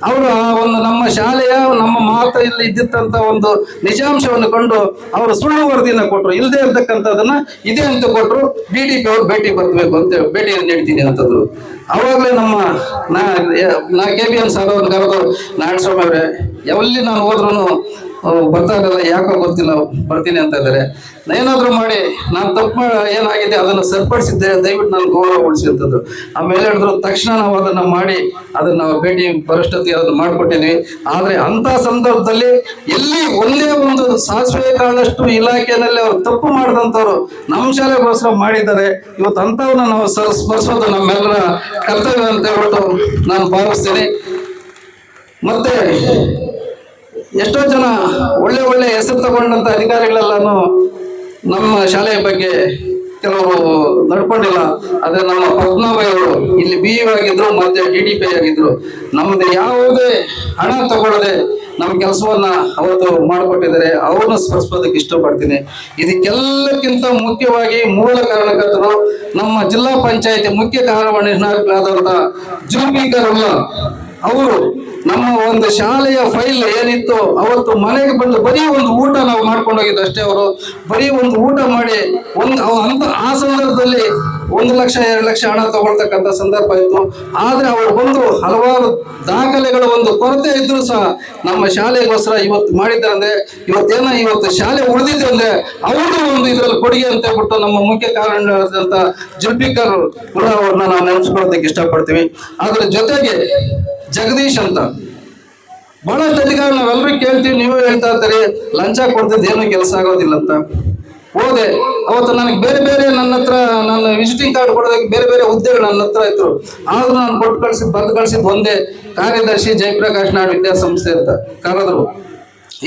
ಅವರು ಆ ಒಂದು ನಮ್ಮ ಶಾಲೆಯ ನಮ್ಮ ಮಾತಲ್ಲಿ ಇದ್ದಿತ್ತಂತ ಒಂದು ನಿಜಾಂಶವನ್ನು ಕೊಂಡು ಅವರು ಸುಳ್ಳು ವರದಿನ ಕೊಟ್ಟರು. ಇಲ್ಲದೆ ಇರ್ತಕ್ಕಂಥದನ್ನ ಇದೆ ಅಂತ ಕೊಟ್ಟರು. DDP ಅವ್ರು ಭೇಟಿ ಬರ್ಬೇಕು ಅಂತ ಭೇಟಿಯನ್ನು ನೀಡ್ತೀನಿ ಅಂತಂದ್ರು. ಅವಾಗಲೇ ನಮ್ಮ ನಾ KBN ಸರ್ ಅವ್ರನ್ನ ಕರೆದು, ನಾರಾಯಣಸ್ವಾಮಿ ಅವರೇ, ಎಲ್ಲಿ ನಾನು ಹೋದ್ರು ಬರ್ತಾ ಇರಲ್ಲ, ಯಾಕೋ ಗೊತ್ತಿಲ್ಲ, ಬರ್ತೀನಿ ಅಂತ ಇದ್ದಾರೆ. ಏನಾದ್ರು ಮಾಡಿ ನಾನು ತಪ್ಪು ಏನಾಗಿದೆ ಅದನ್ನು ಸರಿಪಡಿಸಿದ್ದೆ, ದಯವಿಟ್ಟು ನಾನು ಗೌರವ ಉಳಿಸಿ ಅಂತಂದ್ರು. ಆಮೇಲೆ ಹೇಳಿದ್ರು, ತಕ್ಷಣ ನಾವು ಅದನ್ನ ಮಾಡಿ ಅದನ್ನ ನಾವು ಭೇಟಿ ಬರೋಷ್ಟೊತ್ತಿಗೆ ಅದನ್ನ ಮಾಡಿಕೊಟ್ಟಿದ್ವಿ. ಆದ್ರೆ ಅಂತ ಸಂದರ್ಭದಲ್ಲಿ ಎಲ್ಲಿ ಒಂದೇ ಒಂದು ಸಾಸಿವೆ ಕಾಳಷ್ಟು ಇಲಾಖೆಯಲ್ಲಿ ಅವ್ರು ತಪ್ಪು ಮಾಡಿದಂಥವ್ರು ನಮ್ಮ ಶಾಲೆಗೋಸ್ಕರ ಮಾಡಿದ್ದಾರೆ. ಇವತ್ತು ಅಂಥವನ್ನ ನಾವು ಸ್ಮರಿಸೋದು ನಮ್ಮೆಲ್ಲರ ಕರ್ತವ್ಯ ಅಂತ ಹೇಳ್ಬಿಟ್ಟು ನಾನು ಭಾವಿಸ್ತೇನೆ. ಮತ್ತೆ ಎಷ್ಟೋ ಜನ ಒಳ್ಳೆ ಒಳ್ಳೆ ಹೆಸರು ತಗೊಂಡಂತ ಅಧಿಕಾರಿಗಳೆಲ್ಲಾನು ನಮ್ಮ ಶಾಲೆಯ ಬಗ್ಗೆ ಕೆಲವರು ನಡ್ಕೊಂಡಿಲ್ಲ. ಆದ್ರೆ ನಮ್ಮ ಪದ್ಮಾಬಾಯಿ ಅವರು ಇಲ್ಲಿ BU ಆಗಿದ್ರು, ಮತ್ತೆ DDP ಆಗಿದ್ರು. ನಮ್ದು ಯಾವುದೇ ಹಣ ತಗೊಳ್ಳದೆ ನಮ್ಮ ಕೆಲಸವನ್ನ ಅವತ್ತು ಮಾಡಿಕೊಟ್ಟಿದ್ದಾರೆ. ಅವ್ರನ್ನ ಸ್ಮರಿಸೋದಕ್ಕೆ ಇಷ್ಟಪಡ್ತೀನಿ. ಇದಕ್ಕೆಲ್ಲಕ್ಕಿಂತ ಮುಖ್ಯವಾಗಿ ಮೂಲ ಕಾರಣಕರ್ತರು ನಮ್ಮ ಜಿಲ್ಲಾ ಪಂಚಾಯತಿ ಮುಖ್ಯ ಕಾರ್ಯನಿರ್ವಾಹಕರಾದಂತ ಜುಲ್ಫಿಕರ್ ಉಲ್ಲಾ ಅವರು ನಮ್ಮ ಒಂದು ಶಾಲೆಯ ಫೈಲ್ ಏನಿತ್ತು ಅವತ್ತು ಮನೆಗೆ ಬಂದು ಬರೀ ಒಂದು ಊಟ ನಾವು ಮಾಡ್ಕೊಂಡು ಹೋಗಿದ್ದು ಅಷ್ಟೇ. ಅವರು ಬರೀ ಒಂದು ಊಟ ಮಾಡಿ ಆ ಸಂದರ್ಭದಲ್ಲಿ 1 ಲಕ್ಷ 2 ಲಕ್ಷ ಹಣ ತಗೊಳ್ತಕ್ಕಂಥ ಸಂದರ್ಭ ಇತ್ತು. ಆದ್ರೆ ಅವರು ಬಂದು ಹಲವಾರು ದಾಖಲೆಗಳ ಒಂದು ಕೊರತೆ ಇದ್ರು ಸಹ ನಮ್ಮ ಶಾಲೆಗೋಸ್ಕರ ಇವತ್ತು ಮಾಡಿದ್ದಾರೆ. ಇವತ್ತು ಶಾಲೆ ಉಳಿದಿದೆ ಅಂದ್ರೆ ಅವರು ಒಂದು ಇದ್ರಲ್ಲಿ ಕೊಡುಗೆ ಅಂತ ಹೇಳ್ಬಿಟ್ಟು ನಮ್ಮ ಮುಖ್ಯ ಕಾರಣರಾದಂತ ಜುಲ್ಫಿಕರ್ ಉಲ್ಲಾ ಅವ್ರನ್ನ ನಾವು ನೆನೆಸ್ಕೊಳ್ಳೋದಕ್ಕೆ ಇಷ್ಟಪಡ್ತೀವಿ. ಅದ್ರ ಜೊತೆಗೆ ಜಗದೀಶ್ ಅಂತ ಬಹಳಷ್ಟು ಅಧಿಕಾರಿ ನಾವೆಲ್ಲರೂ ಕೇಳ್ತೀವಿ, ನೀವೇ ಹೇಳ್ತಾ ಇರ್ತಾರೆ ಲಂಚ ಕೊಡ್ತಿದ್ದು ಏನು ಕೆಲಸ ಆಗೋದಿಲ್ಲ ಅಂತ. ಹೋದೆ ಅವತ್ತು ನನಗೆ ಬೇರೆ ಬೇರೆ ನನ್ನ ಹತ್ರ ನನ್ನ ವಿಸಿಟಿಂಗ್ ಕಾರ್ಡ್ ಕೊಡೋದಕ್ಕೆ ಬೇರೆ ಬೇರೆ ಹುದ್ದೆಗಳು ನನ್ನ ಹತ್ರ ಇದ್ರು. ಆದ್ರೂ ನಾನು ಬರೆದು ಕಳಿಸಿದ್ ಒಂದೇ, ಕಾರ್ಯದರ್ಶಿ ಜಯಪ್ರಕಾಶ್ ನಾಡ್ ವಿದ್ಯಾಸಂಸ್ಥೆ ಅಂತ ಕರೆದ್ರು.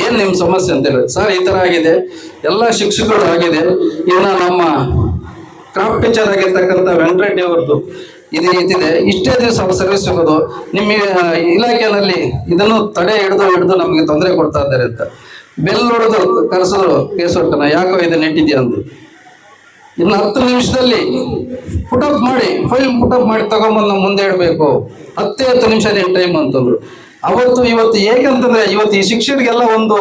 ಏನ್ ನಿಮ್ ಸಮಸ್ಯೆ ಅಂತ ಹೇಳಿ, ಸರ್ ಈ ತರ ಆಗಿದೆ, ಎಲ್ಲ ಶಿಕ್ಷಕರು ಆಗಿದೆ, ಇನ್ನ ನಮ್ಮ ಕ್ರಾಫ್ಟ್ ಟೀಚರ್ ಆಗಿರ್ತಕ್ಕಂಥ ವೆಂಕಟರೆಡ್ಡಿ ಅವ್ರದ್ದು ಇದು ಇದಿದೆ, ಇಷ್ಟೇ ದಿವಸ ಸರ್ವಿಸ್ ಸಿಗೋದು, ನಿಮ್ಮ ಇಲಾಖೆಯಲ್ಲಿ ಇದನ್ನು ತಡೆ ಹಿಡಿದು ನಮಗೆ ತೊಂದರೆ ಕೊಡ್ತಾ ಇದ್ದಾರೆ ಅಂತ ಬೆಲ್ ಹೊಡೆದು ಕರೆಸಿದ್ರು. ಕೇಸೊಟ್ಟನ ಯಾಕೋ ಇದು ನೆಟ್ಟಿದ್ಯಾ ಅಂತ. ಇನ್ನು 10 ನಿಮಿಷದಲ್ಲಿ ಪುಟಪ್ ಮಾಡಿ ಫೈಲ್ ಪುಟಪ್ ಮಾಡಿ ತಗೊಂಬಂದು ಮುಂದೆ ಇಡಬೇಕು, 10 ನಿಮಿಷ ಟೈಮ್ ಅಂತಂದ್ರು. ಇವತ್ತು ಏಕಂತಂದ್ರೆ ಇವತ್ತು ಈ ಶಿಕ್ಷಕರಿಗೆಲ್ಲ ಒಂದು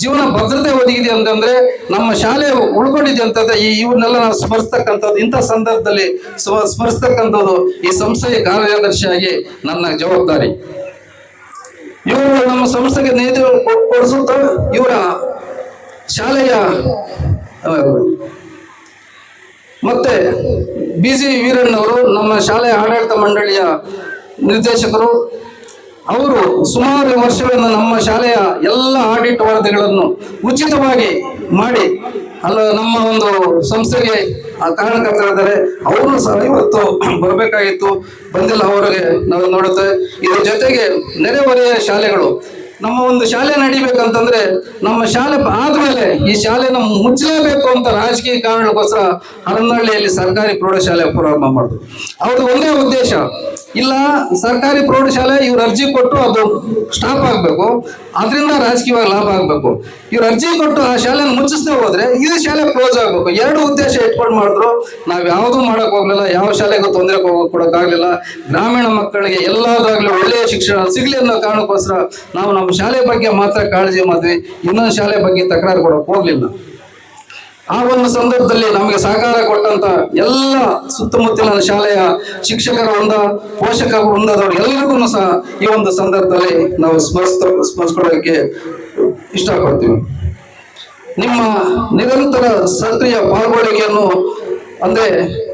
ಜೀವನ ಭದ್ರತೆ ಒದಗಿದೆ ಅಂತಂದ್ರೆ ನಮ್ಮ ಶಾಲೆ ಉಳ್ಕೊಂಡಿದೆ ಅಂತಂದ್ರೆ ಇವನ್ನೆಲ್ಲ ನಾವು ಸ್ಮರಿಸ್ತಕ್ಕಂಥದ್ದು, ಇಂಥ ಸಂದರ್ಭದಲ್ಲಿ ಸ್ಮರಿಸ್ತಕ್ಕಂಥದ್ದು ಈ ಸಂಸ್ಥೆಯ ಕಾರ್ಯದರ್ಶಿಯಾಗಿ ನನ್ನ ಜವಾಬ್ದಾರಿ. ಇವರು ನಮ್ಮ ಸಂಸ್ಥೆಗೆ ನೇತೃತ್ವ ಕೊಡಿಸುತ್ತ ಇವರ ಶಾಲೆಯ ಮತ್ತೆ BC ವೀರಣ್ಣವರು ನಮ್ಮ ಶಾಲೆಯ ಆಡಳಿತ ಮಂಡಳಿಯ ನಿರ್ದೇಶಕರು. ಅವರು ಸುಮಾರು ವರ್ಷಗಳಿಂದ ನಮ್ಮ ಶಾಲೆಯ ಎಲ್ಲ ಆಡಿಟ್ ವರದಿಗಳನ್ನು ಉಚಿತವಾಗಿ ಮಾಡಿ ನಮ್ಮ ಒಂದು ಸಂಸ್ಥೆಗೆ ಕಾರಣಕರ್ತರಿದ್ದಾರೆ. ಅವರು ಸಹ ಇವತ್ತು ಬರಬೇಕಾಗಿತ್ತು, ಬಂದಿಲ್ಲ. ಅವರಿಗೆ ನಾವು ನೋಡುತ್ತೆ. ಇದ್ರ ಜೊತೆಗೆ ನೆರೆಹೊರೆಯ ಶಾಲೆಗಳು, ನಮ್ಮ ಒಂದು ಶಾಲೆ ನಡಿಬೇಕಂತಂದ್ರೆ ನಮ್ಮ ಶಾಲೆ ಆದ್ಮೇಲೆ ಈ ಶಾಲೆನ ಮುಚ್ಚಲೇಬೇಕು ಅಂತ ರಾಜಕೀಯ ಕಾರಣಕ್ಕೋಸ್ಕರ ಹರನಹಳ್ಳಿಯಲ್ಲಿ ಸರ್ಕಾರಿ ಪ್ರೌಢಶಾಲೆ ಪ್ರಾರಂಭ ಮಾಡಿದ್ರು. ಅವ್ರದ್ದು ಒಂದೇ ಉದ್ದೇಶ, ಇಲ್ಲ ಸರ್ಕಾರಿ ಪ್ರೌಢಶಾಲೆ ಇವ್ರ ಅರ್ಜಿ ಕೊಟ್ಟು ಅದು ಸ್ಟಾಪ್ ಆಗ್ಬೇಕು, ಅದರಿಂದ ರಾಜಕೀಯವಾಗಿ ಲಾಭ ಆಗ್ಬೇಕು. ಇವ್ರ ಅರ್ಜಿ ಕೊಟ್ಟು ಆ ಶಾಲೆನ ಮುಚ್ಚಿಸದೆ ಹೋದ್ರೆ ಇದು ಶಾಲೆ ಕ್ಲೋಸ್ ಆಗ್ಬೇಕು. 2 ಉದ್ದೇಶ ಇಟ್ಕೊಂಡು ಮಾಡಿದ್ರು. ನಾವ್ ಯಾವ್ದು ಮಾಡಕ್ ಹೋಗ್ಲಿಲ್ಲ, ಯಾವ ಶಾಲೆಗೂ ತೊಂದರೆ ಕೊಡಕ್ಕಾಗ್ಲಿಲ್ಲ. ಗ್ರಾಮೀಣ ಮಕ್ಕಳಿಗೆ ಎಲ್ಲಾದಾಗ್ಲಿ ಒಳ್ಳೆಯ ಶಿಕ್ಷಣ ಸಿಗ್ಲಿ ಅನ್ನೋ ಕಾರಣಕ್ಕೋಸ್ಕರ ನಾವು ನಮ್ಮ ಶಾಲೆ ಬಗ್ಗೆ ಮಾತ್ರ ಕಾಳಜಿ ಮಾಡಿದ್ವಿ, ಇನ್ನೊಂದು ಶಾಲೆ ಬಗ್ಗೆ ತಕರಾರು ಕೊಡಕ್ ಹೋಗ್ಲಿಲ್ಲ. ಆ ಒಂದು ಸಂದರ್ಭದಲ್ಲಿ ನಮಗೆ ಸಹಕಾರ ಕೊಟ್ಟಂತ ಎಲ್ಲ ಸುತ್ತಮುತ್ತಲಿನ ಶಾಲೆಯ ಶಿಕ್ಷಕರ ವೃಂದ, ಪೋಷಕರ ವೃಂದದವರು ಎಲ್ಲರಿಗೂ ಸಹ ಈ ಒಂದು ಸಂದರ್ಭದಲ್ಲಿ ನಾವು ಸ್ಮರಿಸ್ಕೊಳ್ಳೋಕೆ ಇಷ್ಟಪಡ್ತೀವಿ. ನಿಮ್ಮ ನಿರಂತರ ಸಕ್ರಿಯ ಪಾಲ್ಗೊಳ್ಳುವಿಕೆಯನ್ನು ಅಂದ್ರೆ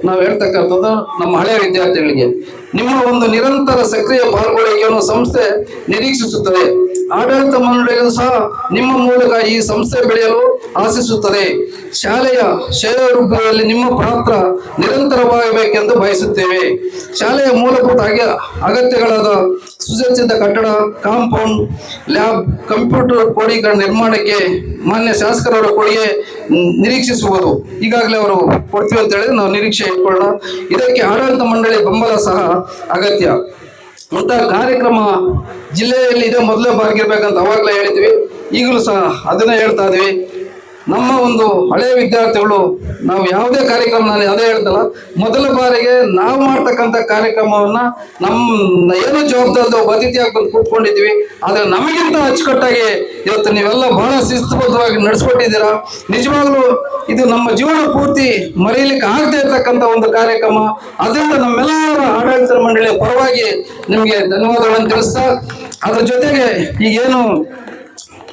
ನಾವು ಹೇಳ್ತಕ್ಕಂಥದ್ದು ನಮ್ಮ ಹಳೆಯ ವಿದ್ಯಾರ್ಥಿಗಳಿಗೆ ನಿಮ್ಮ ಒಂದು ನಿರಂತರ ಸಕ್ರಿಯ ಪಾಲ್ಗೊಳ್ಳುವಿಕೆಯನ್ನು ಸಂಸ್ಥೆ ನಿರೀಕ್ಷಿಸುತ್ತದೆ. ಆಡಳಿತ ಮಂಡಳಿಯು ಸಹ ನಿಮ್ಮ ಮೂಲಕ ಈ ಸಂಸ್ಥೆ ಬೆಳೆಯಲು ಆಶಿಸುತ್ತದೆ. ಶಾಲೆಯ ಶ್ರೇಯೋಭಿವೃದ್ಧಿಯಲ್ಲಿ ನಿಮ್ಮ ಪಾತ್ರ ನಿರಂತರವಾಗಬೇಕೆಂದು ಬಯಸುತ್ತೇವೆ. ಶಾಲೆಯ ಮೂಲಭೂತ ಅಗತ್ಯಗಳಾದ ಸುಸಜ್ಜಿತ ಕಟ್ಟಡ, ಕಾಂಪೌಂಡ್, ಲ್ಯಾಬ್, ಕಂಪ್ಯೂಟರ್ ಕೊಡುಗೆಗಳ ನಿರ್ಮಾಣಕ್ಕೆ ಮಾನ್ಯ ಶಾಸಕರವರ ಕೊಡುಗೆ ನಿರೀಕ್ಷಿಸುವುದು. ಈಗಾಗಲೇ ಅವರು ಕೊಡ್ತೀವಿ ಅಂತ ಹೇಳಿದ್ರೆ ನಾವು ನಿರೀಕ್ಷೆ ಇಟ್ಕೊಳ್ಳೋಣ. ಇದಕ್ಕೆ ಆಡಳಿತ ಮಂಡಳಿ ಬೆಂಬಲ ಸಹ ಅಗತ್ಯ. ಇಂತಹ ಕಾರ್ಯಕ್ರಮ ಜಿಲ್ಲೆಯಲ್ಲಿ ಇದೇ ಮೊದಲೇ ಬಾರಿಗಿರ್ಬೇಕಂತ ಅವಾಗಲೇ ಹೇಳಿದ್ವಿ, ಈಗಲೂ ಸಹ ಅದನ್ನೇ ಹೇಳ್ತಾ ಇದ್ವಿ. ನಮ್ಮ ಒಂದು ಹಳೆಯ ವಿದ್ಯಾರ್ಥಿಗಳು ನಾವು ಯಾವುದೇ ಕಾರ್ಯಕ್ರಮ, ನಾನು ಅದೇ ಹೇಳ್ತಲ್ಲ, ಮೊದಲ ಬಾರಿಗೆ ನಾವು ಮಾಡ್ತಕ್ಕಂಥ ಕಾರ್ಯಕ್ರಮವನ್ನ ನಮ್ಮ ಏನು ಜವಾಬ್ದಾರಿ ಅತಿಥಿಯಾಗಿ ಬಂದು ಕೂತ್ಕೊಂಡಿದ್ವಿ. ಆದ್ರೆ ನಮಗಿಂತ ಅಚ್ಚುಕಟ್ಟಾಗಿ ಇವತ್ತು ನೀವೆಲ್ಲ ಬಹಳ ಶಿಸ್ತುಬದ್ಧವಾಗಿ ನಡೆಸ್ಕೊಟ್ಟಿದ್ದೀರಾ. ನಿಜವಾಗ್ಲೂ ಇದು ನಮ್ಮ ಜೀವನ ಪೂರ್ತಿ ಮರೆಯಲಿಕ್ಕೆ ಆಗದೆ ಇರ್ತಕ್ಕಂಥ ಒಂದು ಕಾರ್ಯಕ್ರಮ. ಅದರಿಂದ ನಮ್ಮೆಲ್ಲರ ಆಡಳಿತ ಮಂಡಳಿಯ ಪರವಾಗಿ ನಿಮಗೆ ಧನ್ಯವಾದಗಳನ್ನು ತಿಳಿಸ್ತಾ, ಅದ್ರ ಜೊತೆಗೆ ಈಗೇನು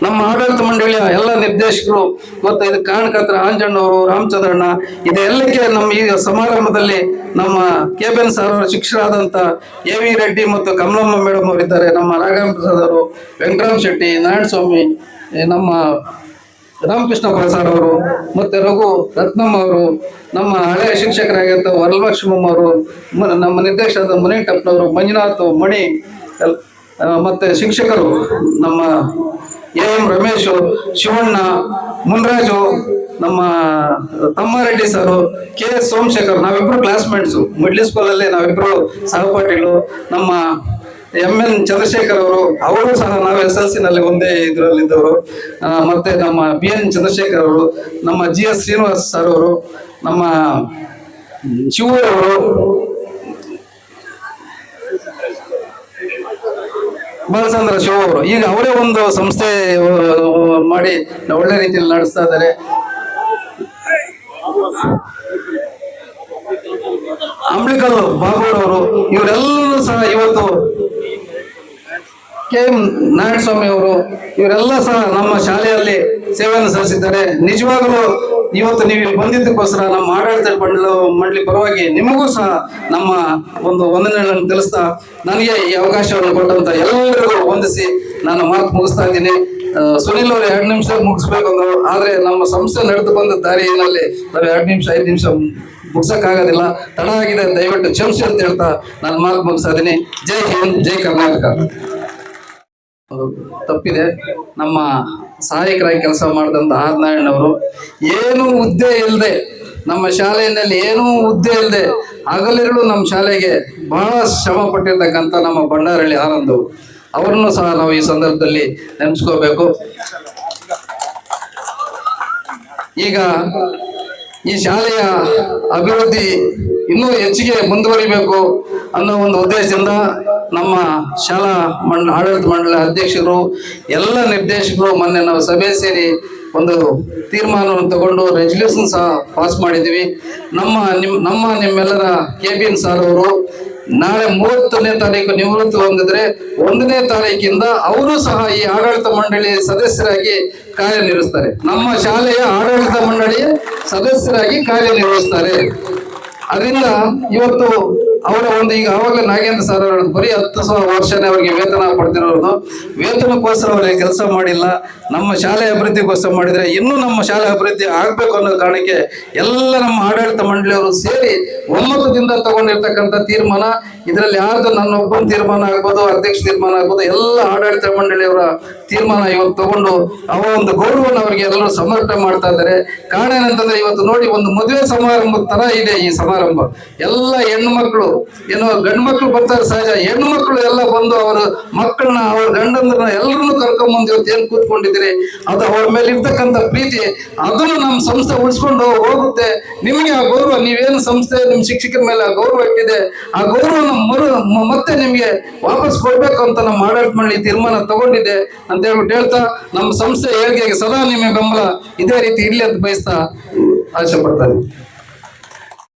ನಮ್ಮ ಆಡಳಿತ ಮಂಡಳಿಯ ಎಲ್ಲ ನಿರ್ದೇಶಕರು ಮತ್ತು ಇದಕ್ಕೆ ಕಾರಣಕರ್ತರ ಆಂಜಣ್ಣವರು, ರಾಮಚಂದ್ರಣ್ಣ, ಇದೆಲ್ಲಕ್ಕೆ ನಮ್ಮ ಈ ಸಮಾರಂಭದಲ್ಲಿ ನಮ್ಮ KBN ಸರ್ ಅವರ ಶಿಕ್ಷಕರಾದಂಥ AV ರೆಡ್ಡಿ ಮತ್ತು ಕಮಲಮ್ಮ ಮೇಡಮ್ ಅವರಿದ್ದಾರೆ. ನಮ್ಮ ರಾಘವೇಂದ್ರ ಪ್ರಸಾದ್ ಅವರು, ವೆಂಕಟರಾಮ್ ಶೆಟ್ಟಿ, ನಾರಾಯಣಸ್ವಾಮಿ, ನಮ್ಮ ರಾಮಕೃಷ್ಣ ಪ್ರಸಾದ್ ಅವರು, ಮತ್ತೆ ರಘು ರತ್ನಮ್ಮ ಅವರು, ನಮ್ಮ ಹಳೆಯ ಶಿಕ್ಷಕರಾಗಿದ್ದ ವರಲಕ್ಷ್ಮಮ್ಮ ಅವರು, ನಮ್ಮ ನಿರ್ದೇಶಕರಾದ ಮುನೇಟಪ್ಪನವರು, ಮಂಜುನಾಥ್, ಮಣಿ, ಮತ್ತೆ ಶಿಕ್ಷಕರು ನಮ್ಮ AM ರಮೇಶ್, ಶಿವಣ್ಣ, ಮುನ್ರಾಜು, ನಮ್ಮ ತಮ್ಮಾರೆಡ್ಡಿ ಸರ್, KS ಸೋಮಶೇಖರ್, ನಾವಿಬ್ರು ಕ್ಲಾಸ್ಮೇಟ್ಸು, ಮಿಡ್ಲ್ ಸ್ಕೂಲಲ್ಲಿ ನಾವಿಬ್ರು ಸಹಪಾಠಿಗಳು. ನಮ್ಮ MN ಚಂದ್ರಶೇಖರ್ ಅವರು ಸಹ ನಾವು SLC ನಲ್ಲಿ ಒಂದೇ ಇದರಲ್ಲಿದ್ದವರು. ಮತ್ತೆ ನಮ್ಮ BN ಚಂದ್ರಶೇಖರ್ ಅವರು, ನಮ್ಮ GS ಶ್ರೀನಿವಾಸ್ ಸರ್ ಅವರು, ನಮ್ಮ ಶಿವರವರು, ಬಾಲಚಂದ್ರ ಶಿವ ಅವರು, ಈಗ ಅವರೇ ಒಂದು ಸಂಸ್ಥೆ ಮಾಡಿ ಒಳ್ಳೆ ರೀತಿಯಲ್ಲಿ ನಡೆಸ್ತಾ ಇದ್ದಾರೆ. ಅಂಬ್ಲಿಕಲ್ ಬಾಬುರವರು, ಇವರೆಲ್ಲರೂ ಸಹ ಇವತ್ತು KM ನಾರಾಯಣಸ್ವಾಮಿ ಅವರು, ಇವರೆಲ್ಲ ಸಹ ನಮ್ಮ ಶಾಲೆಯಲ್ಲಿ ಸೇವೆಯನ್ನು ಸಲ್ಲಿಸಿದ್ದಾರೆ. ನಿಜವಾಗಲೂ ಇವತ್ತು ನೀವು ಇಲ್ಲಿ ಬಂದಿದ್ದಕ್ಕೋಸ್ಕರ ನಮ್ಮ ಆಡಳಿತ ಮಂಡಳಿ ಪರವಾಗಿ ನಿಮಗೂ ಸಹ ನಮ್ಮ ಒಂದು ವಂದನೆಗಳನ್ನು ತಿಳಿಸ್ತಾ, ನನಗೆ ಈ ಅವಕಾಶವನ್ನು ಕೊಟ್ಟಂತ ಎಲ್ಲರಿಗೂ ವಂದಿಸಿ ನಾನು ಮಾತು ಮುಗಿಸ್ತಾ ಇದ್ದೀನಿ. ಸುನಿಲ್ ಅವರು 2 ನಿಮಿಷ ಮುಗಿಸ್ಬೇಕಂದ್ರು, ಆದ್ರೆ ನಮ್ಮ ಸಂಸ್ಥೆ ನಡೆದು ಬಂದ ದಾರಿಯಲ್ಲಿ ನಾವು 2 ನಿಮಿಷ 5 ನಿಮಿಷ ಮುಗಿಸಕ್ಕಾಗೋದಿಲ್ಲ, ತಡ ಆಗಿದೆ, ದಯವಿಟ್ಟು ಕ್ಷಮಿಸಿ ಅಂತ ಹೇಳ್ತಾ ನಾನು ಮಾತು ಮುಗಿಸ್ತಾ ಇದ್ದೀನಿ. ಜೈ ಹಿಂದ್, ಜೈ ಕರ್ನಾಟಕ. ತಪ್ಪಿದೆ. ನಮ್ಮ ಸಹಾಯಕರಾಗಿ ಕೆಲಸ ಮಾಡಿದಂತ ಆರ್ ನಾರಾಯಣ್ ಅವರು ಏನೂ ಹುದ್ದೆ ಇಲ್ಲದೆ, ನಮ್ಮ ಶಾಲೆಯಲ್ಲಿ ಏನೂ ಹುದ್ದೆ ಇಲ್ಲದೆ ಹಗಲಿರುಳು ನಮ್ಮ ಶಾಲೆಗೆ ಬಹಳ ಶ್ರಮ ಪಟ್ಟಿರ್ತಕ್ಕಂಥ ನಮ್ಮ ಬಂಡಾರಳ್ಳಿ ಆನಂದ್ ಅವರನ್ನು ಸಹ ನಾವು ಈ ಸಂದರ್ಭದಲ್ಲಿ ನೆನೆಸ್ಕೋಬೇಕು. ಈಗ ಈ ಶಾಲೆಯ ಅಭಿವೃದ್ಧಿ ಇನ್ನೂ ಹೆಚ್ಚಿಗೆ ಮುಂದುವರಿಬೇಕು ಅನ್ನೋ ಒಂದು ಉದ್ದೇಶದಿಂದ ನಮ್ಮ ಶಾಲಾ ಆಡಳಿತ ಮಂಡಳಿ ಅಧ್ಯಕ್ಷರು, ಎಲ್ಲ ನಿರ್ದೇಶಕರು ಮೊನ್ನೆ ನಾವು ಸಭೆ ಸೇರಿ ಒಂದು ತೀರ್ಮಾನವನ್ನು ತಗೊಂಡು ರೆಸಲ್ಯೂಷನ್ ಸಹ ಪಾಸ್ ಮಾಡಿದ್ದೀವಿ. ನಿಮ್ಮೆಲ್ಲರ KBN ಸರ್ ಅವರು ನಾಳೆ 30ನೇ ತಾರೀಕು ನಿವೃತ್ತಿ ಹೊಂದಿದ್ರೆ 1ನೇ ತಾರೀಕಿಂದ ಅವರು ಸಹ ಈ ಆಡಳಿತ ಮಂಡಳಿ ಸದಸ್ಯರಾಗಿ ಕಾರ್ಯನಿರ್ವಹಿಸ್ತಾರೆ. ನಮ್ಮ ಶಾಲೆಯ ಆಡಳಿತ ಮಂಡಳಿಯ ಸದಸ್ಯರಾಗಿ ಕಾರ್ಯನಿರ್ವಹಿಸ್ತಾರೆ. ಅದರಿಂದ ಇವತ್ತು ಅವರ ಒಂದು, ಈಗ ಆವಾಗಲೇ ನಾಗೇಂದ್ರ ಸರ್ ಅವರು ಬರೀ 10 ವರ್ಷನೇ ಅವರಿಗೆ ವೇತನ ಪಡೆದಿರೋದು. ವೇತನಕ್ಕೋಸ್ಕರ ಅವರಿಗೆ ಕೆಲಸ ಮಾಡಿಲ್ಲ, ನಮ್ಮ ಶಾಲೆ ಅಭಿವೃದ್ಧಿಗೋಸ್ಕರ ಮಾಡಿದ್ರೆ ಇನ್ನೂ ನಮ್ಮ ಶಾಲೆ ಅಭಿವೃದ್ಧಿ ಆಗ್ಬೇಕು ಅನ್ನೋ ಕಾರಣಕ್ಕೆ ಎಲ್ಲ ನಮ್ಮ ಆಡಳಿತ ಮಂಡಳಿಯವರು ಸೇರಿ ಒಮ್ಮತದಿಂದ ತಗೊಂಡಿರ್ತಕ್ಕಂಥ ತೀರ್ಮಾನ. ಇದರಲ್ಲಿ ಯಾರ್ದು ನನ್ನ ಒಬ್ಬನ ತೀರ್ಮಾನ ಆಗ್ಬೋದು, ಅಧ್ಯಕ್ಷ ತೀರ್ಮಾನ ಆಗ್ಬೋದು, ಎಲ್ಲ ಆಡಳಿತ ಮಂಡಳಿಯವರ ತೀರ್ಮಾನ ಇವತ್ತು ತಗೊಂಡು ಅವರ ಒಂದು ಗೌರವವನ್ನು ಅವರಿಗೆ ಎಲ್ಲರೂ ಸಮರ್ಪಣೆ ಮಾಡ್ತಾ ಇದ್ದಾರೆ. ಕಾರಣ ಏನಂತಂದ್ರೆ ಇವತ್ತು ನೋಡಿ, ಒಂದು ಮದುವೆ ಸಮಾರಂಭದ ತರ ಇದೆ ಈ ಸಮಾರಂಭ. ಎಲ್ಲ ಹೆಣ್ಣು ಮಕ್ಕಳು, ಏನೋ ಗಂಡು ಮಕ್ಕಳು ಬರ್ತಾರೆ ಸಹಜ, ಹೆಣ್ಣು ಮಕ್ಕಳು ಎಲ್ಲ ಬಂದು ಅವರ ಮಕ್ಕಳನ್ನ, ಅವ್ರ ಗಂಡಂದ್ರನ್ನ ಎಲ್ಲರನ್ನು ಕರ್ಕೊಂಡ್ಬಂದು ಇವತ್ತು ಏನ್ ಕೂತ್ಕೊಂಡಿದ್ದೀರಿ, ಅದು ಅವ್ರ ಮೇಲೆ ಇರ್ತಕ್ಕಂಥ ಪ್ರೀತಿ, ಅದನ್ನು ನಮ್ಮ ಸಂಸ್ಥೆ ಉಳಿಸ್ಕೊಂಡು ಹೋಗುತ್ತೆ. ನಿಮಗೆ ಆ ಗೌರವ, ನೀವೇನು ಸಂಸ್ಥೆ ನಿಮ್ ಶಿಕ್ಷಕರ ಮೇಲೆ ಆ ಗೌರವ ಇಟ್ಟಿದೆ, ಆ ಗೌರವ ಮತ್ತೆ ನಿಮ್ಗೆ ವಾಪಸ್ ಕೊಡ್ಬೇಕು ಅಂತ ನಮ್ಮ ಆಡಳಿತ ಮಂಡಳಿ ತೀರ್ಮಾನ ತಗೊಂಡಿದೆ ಅಂತ ಹೇಳ್ಬಿಟ್ಟು ಹೇಳ್ತಾ, ನಮ್ಮ ಸಂಸ್ಥೆ ಏಳಿಗೆಗೆ ಸದಾ ನಿಮ್ಮ ಬೆಂಬಲ ಇದೇ ರೀತಿ ಇರ್ಲಿ ಅಂತ ಬಯಸ್ತಾ ಆಸೆ ಪಡ್ತಾರೆ.